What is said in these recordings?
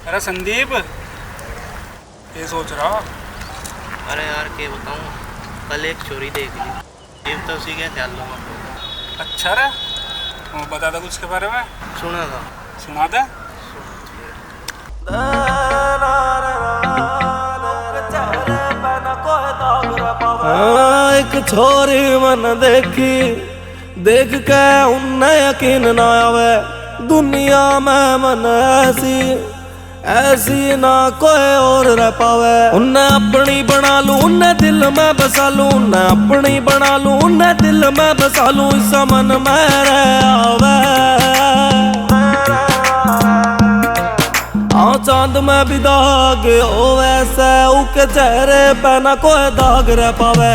अरे संदीप, ये सोच रहा। अरे यार क्या बताऊँ, कल एक चोरी देख ली, ये तो उसी के ख्याल लूँगा। अच्छा रे, बता दे कुछ के बारे में। सुना था। सुना दे। एक छोरी मन देखी, देख के उन्हें यकीन ना आवे, दुनिया में मन ऐसी ना कोई और रह पावे। उन्हें अपनी बना लूं, उन्हें दिल में बसा लूं, उन्हें अपनी बना लूं, उन्हें दिल में बसा लूं, इस मन में रह आवे। चांद में भी दाग हो वैसे, उके चेहरे पे ना कोई दाग रह पावे।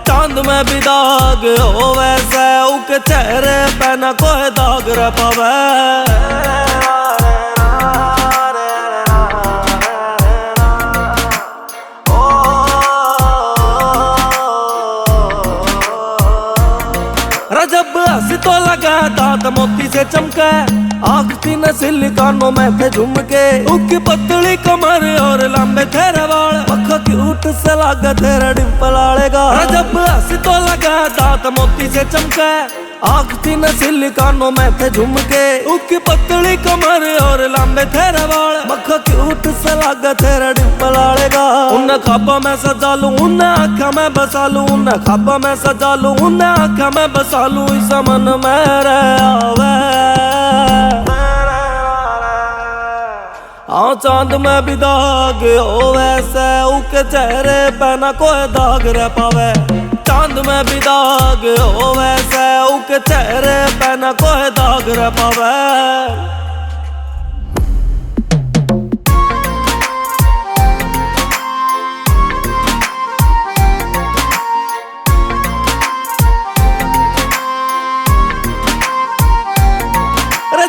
चांद में भी दाग हो वैसे, उके चेहरे पे ना कोई दाग रह पावे। जब हंसी तो लगा दांत मोती से चमके, आँख थी नसीली कानों में थे झुमके, उसकी पतली कमर और लंबे तेरे वाल, पक्का क्यूट से लगा तेरा डिंपल आलेगा। जब हंसी तो लगा दांत मोती से चमके, आँख थी नसीली कानों में थे झुमके, उसकी पतली कमर और लंबे तेरे वाल, पक्का क्यूट से लगा तेरा डिंपल आलेगा। उन्हें ख्वाबों में सजा लूं, उन्हें आँखों में बसा लूं, उन्हें ख्वाबों में सजा लूं, उन्हें आँखों में बसा लूं, इस मन में रह आवे। चांद में भी दाग हो वैसे, उके चेहरे पे ना कोई दाग रह पावे। चांद में भी दाग हो वैसे, उके चेहरे पे ना कोई दाग रह पावे।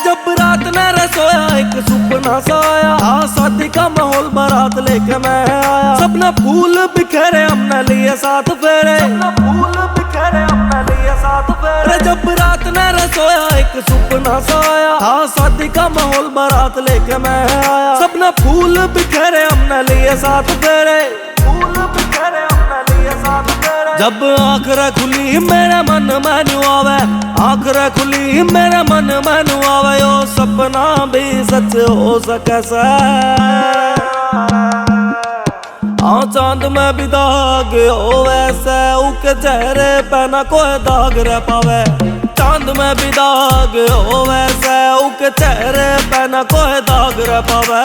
जब रात ने रसोया एक सुपना सा आया, शादी का माहौल बारात लेके मैं आया, सपना फूल बिखरे हमने लिए साथ फेरे, फूल बिखरे हमने लिए साथ फेरे। जब रात ने रसोया एक सुपना सा आया, शादी का माहौल बारात लेके मैं आया, सपना फूल बिखरे हमने लिए साथ फेरे, फूल बिखरे हमने लिए साथ फेरे। जब आँखें खुली मेरे मन में न्यू आवे, आँखें खुली मेरे मन में न्यू आवे, यो सपना भी सच हो सके से। चांद में भी दाग हो वैसे, उके चेहरे पे ना कोई दाग रह पावे। चांद में भी दाग हो वैसे, उके चेहरे पे ना कोई दाग रह पावे।